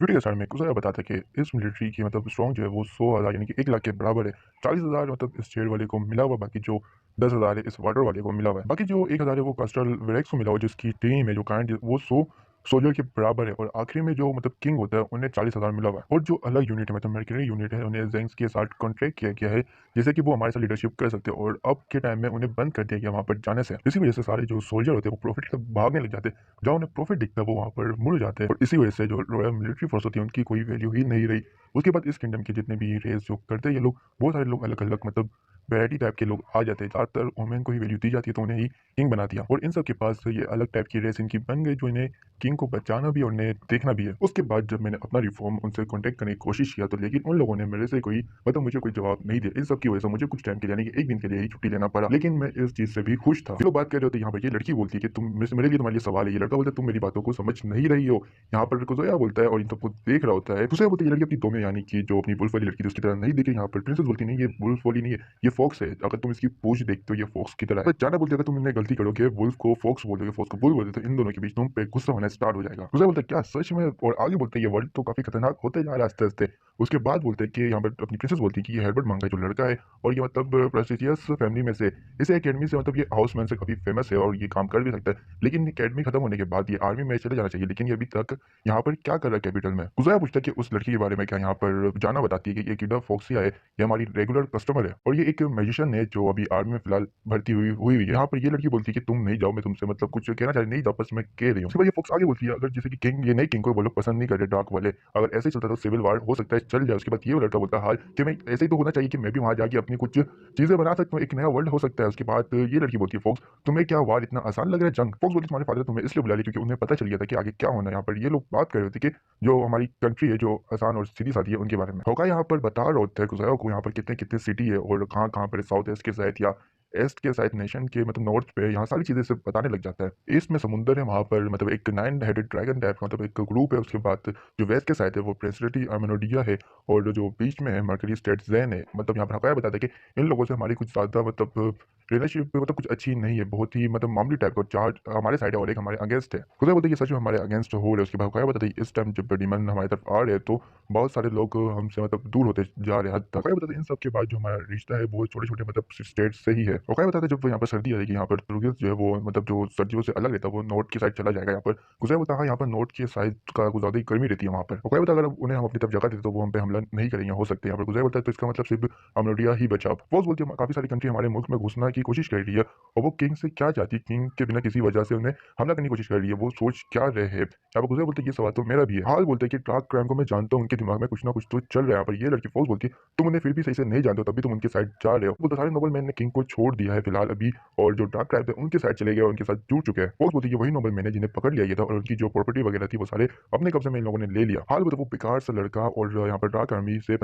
Video के start में कुछ बताता है कि इस मिलिट्री की स्ट्रॉन्ग जो है वो 100,000 यानी कि 1 लाख के बराबर है। 40,000 इस शेर वाले को मिला हुआ, बाकी जो 10,000 है इस वाटर वाले को मिला हुआ है। बाकी जो 1,000 है वो कास्टल वेरेक्स को मिला हुआ, जिसकी टीम है जो काइंड वो 100 सोल्जर के बराबर है। और आखिरी में जो किंग होता है उन्हें 40,000 मिला हुआ है। और जो अलग यूनिट है मर्करी यूनिट है, उन्हें जेंक्स के साथ कॉन्ट्रैक्ट किया गया है जैसे कि वो हमारे साथ लीडरशिप कर सकते हैं। और अब के टाइम में उन्हें बंद कर दिया गया वहाँ पर जाने से। इसी वजह से सारे जो सोल्जर होते हैं वो प्रॉफिट से भागने लग जाते हैं। जहाँ उन्हें प्रॉफिट दिखता है वो वहाँ पर मुड़ जाते हैं। और इसी वजह से जो रॉयल मिलिट्री फोर्स होती है उनकी कोई वैल्यू ही नहीं रही। उसके बाद इस किंगडम के जितने भी रेस जो करते हैं ये लोग, बहुत सारे लोग अलग अलग वैरायटी टाइप के लोग आ जाते हैं। ज़्यादातर वुमेन को ही वैल्यू दी जाती है तो उन्हें ही किंग बना दिया। और इन सब के पास ये अलग टाइप की रेस इनकी बन गई जो इन्हें किंग को बचाना भी और उन्हें देखना भी है। उसके बाद जब मैंने अपना रिफॉर्म उनसे कॉन्टेक्ट करने की कोशिश किया तो लेकिन उन लोगों ने मेरे से कोई मुझे कोई जवाब नहीं दिया। इन सब की वजह से मुझे कुछ टाइम के लिए यानी कि 1 दिन के लिए ही छुट्टी लेना पड़ा। लेकिन मैं इस चीज़ से भी खुश था। लोग बात कर रहे होते यहाँ पर, ये लड़की बोलती है कि तुम मेरे लिए तुम्हारे लिए सवाल है। ये लड़का बोलता है तुम मेरी बातों को समझ नहीं रही हो। यहाँ पर कुजोया बोलता है और इन सबको देख रहा होता है। कुजोया बोलती है ये लड़की अपनी दो में यानी कि जो अपनी वुल्फ वाली लड़की थी उसकी तरह नहीं दिखी। यहाँ पर प्रिंसेस बोलती नहीं ये वुल्फ वाली नहीं है, ये फॉक्स है। अगर तुम इसकी पूंछ देखते हो ये फॉक्स की तरह है। जाना बोलते अगर तुम इन्हें गलती करोगे वुल्फ को फॉक्स बोल दोगे, फॉक्स को वुल्फ बोल देते तो इन दोनों के बीच तुम पे गुस्सा होना स्टार्ट हो जाएगा। कुजोया बोलता है क्या सच में? और आगे बोलते हैं ये वर्ल्ड तो काफी खतरनाक होते जा रहा है आस्ते आस्ते। उसके बाद बोलते हैं कि यहाँ पर अपनी प्रिंसेस बोलती है कि ये हेrbert मांगा जो लड़का है और ये प्रेस्टिजियस फैमिली में से इसे एकेडमी से ये हाउसमैन से काफी फेमस है और ये काम कर भी सकता है। लेकिन एकेडमी खत्म होने के बाद ये आर्मी में चले जाना चाहिए। लेकिन ये अभी तक यहाँ पर क्या कर रहा है कैपिटल में? कुजाया पूछता है कि उस लड़की के बारे में क्या। यहाँ पर जाना बताती है कि ये किडा फॉक्सिया है, ये हमारी रेगुलर कस्टमर है और ये एक मैजिशियन है जो अभी आर्मी में फिलहाल भर्ती हुई है। यहाँ पर ये लड़की बोलती है कि तुम नहीं जाओ, मैं तुमसे कुछ कहना चाह रही नहीं जाओ, बस मैं कह रही हूँ। उसके बाद ये फॉक्स आगे बोलती है अगर जैसे कि किंग ये नई किंग को वो लोग पसंद नहीं कर रहे डार्क वाले, अगर ऐसे ही चलता तो सिविल वार हो सकता है चल जाए। उसके बाद ये लड़का बोलता है हाल कि मैं ऐसे ही तो होना चाहिए कि मैं भी वहां जाके अपनी कुछ चीजें बना सकता हूँ, एक नया वर्ल्ड हो सकता है। उसके बाद ये लड़की बोलती है फॉक्स तुम्हें क्या वार इतना आसान लग रहा है जंग? फॉक्स बोलती तुम्हारे फादर तुम्हें इसलिए बुला रही क्योंकि उन्हें पता चल गया था कि आगे क्या होना है। यहाँ पर ये लोग बात कर रहे थे कि जो हमारी कंट्री है जो आसान और सीधी सादी है उनके बारे में। होका यहाँ पर बता रहा होता है कुजाया को यहाँ पर कितने कितने सिटी है और कहाँ कहाँ पर साउथ ईस्ट के साइड या ईस्ट के साइड नेशन के नॉर्थ पे यहाँ सारी चीजें से बताने लग जाता है। ईस्ट में समुंदर है, वहाँ पर एक 9 हेडेड ड्रैगन टाइप का एक ग्रुप है। उसके बाद जो वेस्ट के साइड है वो प्रेसिडेंटी अमेनोडिया है और जो बीच में है मर्करी स्टेट जैन है। यहाँ पर हकाया बताता है कि इन लोगों से हमारी कुछ ज्यादा रिलेशनशिप कुछ अच्छी नहीं है, बहुत ही मामूली टाइप का। चार हमारे साइड है और एक हमारे अगेंस्ट है। खुदा बोलते हैं कि सच में हमारे अगेंस्ट हो रहे हैं। उसके बाद हकाया बताते हैं इस टाइम जब डीमन हमारी तरफ आ रहे हैं तो बहुत सारे लोग हमसे दूर होते जा रहे हैं हद तक। हकाया बताते हैं इन सब के बाद जो हमारा रिश्ता है वो छोटे छोटे स्टेट से ही है। हकाया बताते हैं जब यहाँ पर सर्दी आएगी यहाँ पर तुर्गिस जो है वो जो सर्दियों से अलग रहता है वो नॉर्थ की साइड चला जाएगा। यहाँ पर गुजरात बताया हाँ यहाँ पर नॉर्थ की साइड का कुछ ज्यादा ही गर्मी रहती है वहाँ पर। हकाया बताया अगर उन्हें हम अपनी तरफ जगह देते तो वो हम पे हमला नहीं करेंगे हो सकते हैं। यहाँ पर गुजरात बताया तो इसका सिर्फ अमरोडिया ही बचा। फौज बोलती है काफी सारी कंट्री हमारे मुल्क में घुसना की कोशिश कर रही है और वो किंग से क्या चाहती है, किंग के बिना किसी वजह से उन्हें हमला करने की कोशिश कर रही है, वो सोच क्या रहे हैं। यहाँ पर गुजरात बोलते ये सवाल तो मेरा भी है। हाल बोलते हैं कि डार्क क्राइम को मैं जानता हूँ, उनके दिमाग में कुछ ना कुछ तो चल रहा है। यहाँ पर ये लड़की फौज बोलती है तुम उन्हें फिर भी सही से नहीं जानते हो तभी तुम उनके साइड जा रहे हो। बोलते सारे नोबल मैन ने किंग को छोड़ दिया है फिलहाल अभी और जो डार्क क्राइम थे उनके साइड चले गए और उनके साथ जुड़ चुके हैं। फौज बोलती है वही नोबल मैन जिन्हें पकड़ लिया गया था और उनकी जो प्रॉपर्टी वगैरह थी वो सारे अपने कब्जे में इन लोगों ने ले लिया। हाल वो बेकार सा लड़का और यहाँ पर डार्क आर्मी से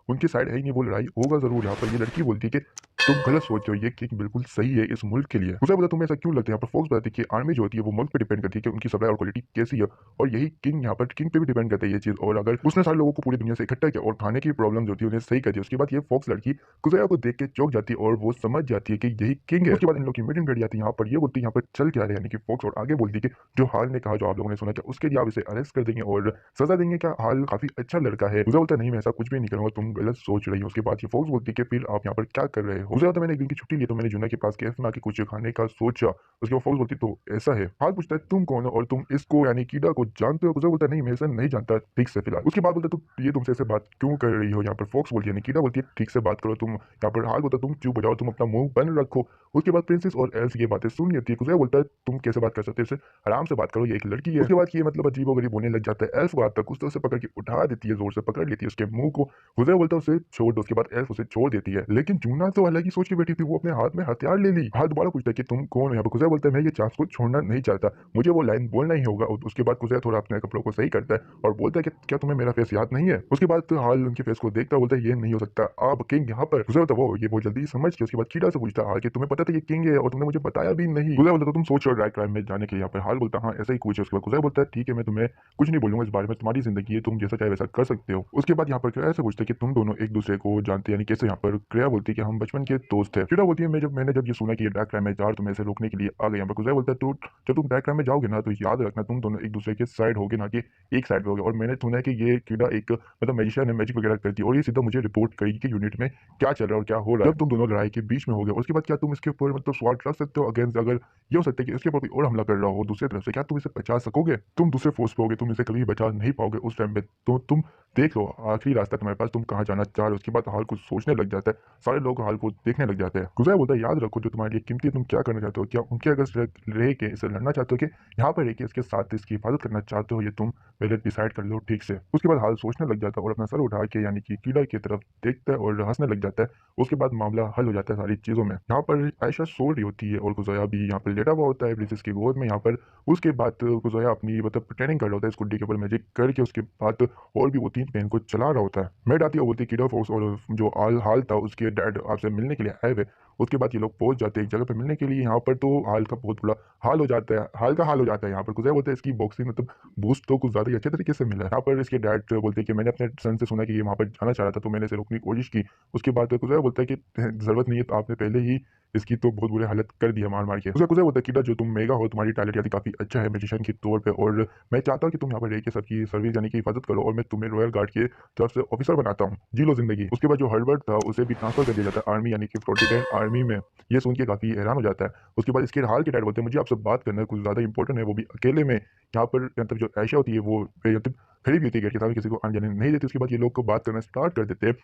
उनकी साइड है ही नहीं, वो लड़ाई होगा जरूर। यहाँ पर ये लड़की बोलती है कि तुम गलत सोच रहे हो, ये किंग बिल्कुल सही है इस मुल्क के लिए। मुझे पता तुम्हें ऐसा क्यों लगता है। यहाँ पर फोक्स बताती है कि आर्मी जो होती है वो मुल्क पे डिपेंड करती है कि उनकी सप्लाई और क्वालिटी कैसी है और यही किंग यहाँ पर किंग पे भी डिपेंड करता है ये चीज। और अगर उसने सारे लोगों को पूरी दुनिया से इकट्ठा किया और खाने की प्रॉब्लम जो होती है उन्हें सही कर दिया, उसके बाद ये फोक्स लड़की कुजया को देख के चौंक जाती है और वो समझ जाती है कि यही किंग है। उसके बाद इन लोग की मीटिंग बैठ जाती है। यहाँ पर ये बोलती है यहाँ पर चल क्या रहा है यानी कि फोक्स, और आगे बोलती है कि जो हाल ने कहा जो आप लोगों ने सुना क्या उसके लिए आप इसे अरेस्ट कर देंगे और सजा देंगे क्या? हाल काफी अच्छा लड़का है। मुझे बोलता नहीं मैं ऐसा कुछ भी नहीं करूंगा, तुम गलत सोच रही हो। उसके बाद ये फोक्स बोलती है कि फिर आप यहाँ पर क्या कर रहे हो? मुझे बोलता मैंने एक दिन की छुट्टी ली तो मैंने जुना के पास कैफ में आके कुछ खाने का सोचा। उसके बाद फोक्स बोलती तो ऐसा है। हाल पूछता है तुम कौन हो और तुम इसको यानी कीड़ा को जानते हो? मुझे बोलता नहीं मैं ऐसा नहीं जानता ठीक से फिलहाल। उसके बाद बोलता तुम ये तुमसे ऐसे बात क्यों कर रही हो? यहाँ पर फोक्स बोलती है कीड़ा बोलती है ठीक से बात करो तुम। यहाँ पर हाल बोलता तुम चुप हो जाओ, तुम अपना मुंह बंद रखो। उसके बाद प्रिंसेस और एल्स ये बातें सुन लेती है। कुछ बोलता है तुम कैसे बात कर सकते हो, इससे आराम से बात करो, ये एक लड़की है। उसके बाद ये अजीबो गरीब होने लग जाता है। एल्फ को तक कुछ तो उसे पकड़ के उठा देती है, जोर से पकड़ लेती है उसके मुंह को। गुजरा बोलता है उसे छोड़ दो। उसके बाद एल्फ उसे छोड़ देती है। लेकिन जूना तो अलग ही सोच के बैठी थी, वो अपने हाथ में हथियार ले ली। हाथ दोबारा पूछता है कि तुम कौन हो? यहाँ पर गुजरा बोलता है मैं ये चांस को छोड़ना नहीं चाहता, मुझे वो लाइन बोलना ही होगा। और उसके बाद गुजरा थोड़ा अपने कपड़ों को सही करता है और बोलता है कि क्या तुम्हें मेरा फेस याद नहीं है? उसके बाद तो हाल उनके फेस को देखता बोलता है ये नहीं हो सकता, आप किंग यहाँ पर। गुजरा बोलता वो ये बहुत जल्दी समझ के उसके बाद कीड़ा से पूछता हाल कि तुम्हें पता था ये किंग है और तुमने मुझे बताया भी नहीं। गुजरा बोलता तुम सोच रहे हो ड्राई क्राइम में जाने के लिए। यहाँ पर हाल बोलता हाँ ऐसा ही कुछ है। उसके बाद गुजरा बोलता है ठीक है मैं तुम्हें कुछ नहीं बोलूंगा इस बारे में, तुम्हारी जिंदगी है, तुम जैसा चाहे वैसा कर सकते हो। उसके बाद यहाँ पर क्रिया से पूछते कि तुम दोनों एक दूसरे को जानते हैं यानी कैसे? यहाँ पर क्रिया बोलती है कि हम बचपन के दोस्त हैं। क्रिया बोलती है मैं जब मैंने जब ये सुना कि ये डार्क क्राइम है, जार तुम्हें इसे रोकने के लिए आ गए यहाँ पर। कुज़ै बोलता है तो जब तुम डार्क क्राइम में जाओगे ना तो याद रखना तुम दोनों एक दूसरे के साइड होगे, ना कि एक साइड पे होगे। और मैंने सुना है कि ये कीड़ा एक मतलब मैजिशियन है, मैजिक वगैरह करती है और ये सीधा मुझे रिपोर्ट करेगी कि यूनिट में क्या चल रहा है और क्या हो रहा है। जब तुम दोनों लड़ाई के बीच में होगे उसके बाद क्या तुम इसके ऊपर मतलब सवाल रख सकते हो अगेंस्ट, अगर ये हो सकता है कि इसके ऊपर कोई और हमला कर रहा हो दूसरी तरफ से, क्या तुम इसे बचा सकोगे? तुम दूसरे फोर्स पे होगे, तुम इसे कभी बचा नहीं पाओगे उस टाइम पे। तो तुम देख लो आखिरी रास्ता तुम्हारे पास, तुम कहाँ जाना चाह रहे हो। उसके बाद हाल कुछ सोचने लग जाता है, सारे लोग हाल को देखने लग जाते हैं। गुज़ाय बोलता है याद रखो जो तुम्हारे लिए कीमती है, तुम क्या करना चाहते हो, क्या उनके अगर रह के इसे लड़ना चाहते हो कि यहाँ पर रह के इसके साथ इसकी हिफाजत करना चाहते हो, ये तुम पहले डिसाइड कर लो ठीक से। उसके बाद हाल सोचने लग जाता है और अपना सर उठा के यानी कि कीड़ा की तरफ देखता है और हंसने लग जाता है। उसके बाद मामला हल हो जाता है सारी चीज़ों में। यहाँ पर आयशा सो रही होती है और गुज़ाया भी यहाँ पर लेटा हुआ होता है ब्रिजेस की गोद में। यहाँ पर उसके बाद गुज़ाया अपनी मतलब ट्रेनिंग कर रहा होता है इस गुड्डी के ऊपर मैजिक करके। उसके बाद और भी वो 3 पेन को चला रहा होता है। मैड आती है, वो बोलती है कीड़ा फोर्स और जो हाल था उसके डैड आपसे मिलने के लिए आए हुए। उसके बाद ये लोग पहुंच जाते हैं एक जगह पे मिलने के लिए। यहाँ पर तो हाल का बहुत बड़ा हाल हो जाता है, हाल का हाल हो जाता है। यहाँ पर गुज़ाया बोलते हैं इसकी बॉक्सिंग मतलब बूस्ट तो कुछ ज़्यादा ही अच्छे तरीके से मिला है। यहाँ पर इसके डैड बोलते हैं कि मैंने अपने सन से सुना कि ये वहाँ पर जाना चाह रहा था तो मैंने इसे रोकने की कोशिश की। उसके बाद गुज़ाया बोलता है कि ज़रूरत नहीं है, तो आपने पहले ही इसकी तो बहुत बुरी हालत कर दी है मार मार के। उसका गुज़ाया बोलता है कि जो तुम मेगा हो, तुम्हारी टैलेंट यानी काफ़ी अच्छा है मैजिशियन के तौर पे, और मैं चाहता हूँ कि तुम यहाँ पर रह के सबकी सर्विस यानी कि हिफाजत करो और मैं तुम्हें रॉयल गार्ड के तरफ से ऑफिसर बनाता हूँ, जी लो जिंदगी। उसके बाद जो हर्बर्ट था उसे भी ट्रांसफर कर दिया जाता है आर्मी यानी कि फ्लोटिडेंट आर्मी में। ये सुन के काफ़ी हैरान हो जाता है। उसके बाद इसके हाल के डैड बोलते हैं मुझे आपसे बात करना है, कुछ ज़्यादा इंपॉर्टेंट है, वो भी अकेले में। यहाँ पर मतलब जो ऐशा होती है वो मतलब खड़ी भी होती है गेट के सामने, किसी को आने जाने नहीं देती। उसके बाद ये लोग को बात करना स्टार्ट कर देते हैं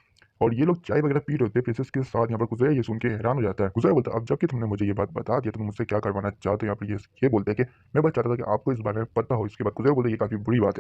और ये लोग चाय वगैरह पी रहे होते हैं प्रिंसेस के साथ। यहाँ पर गुज़ाया ये सुन के हैरान हो जाता है। गुज़ाया बोलता है अब जबकि तुमने मुझे ये बात बता दिया तो तुम मुझसे क्या करवाना चाहते हो। यहाँ पर ये बोलते हैं कि मैं बस चाहता था कि आपको इस बारे में पता हो। इसके बाद गुज़ाया बोलते ये काफ़ी बुरी बात है।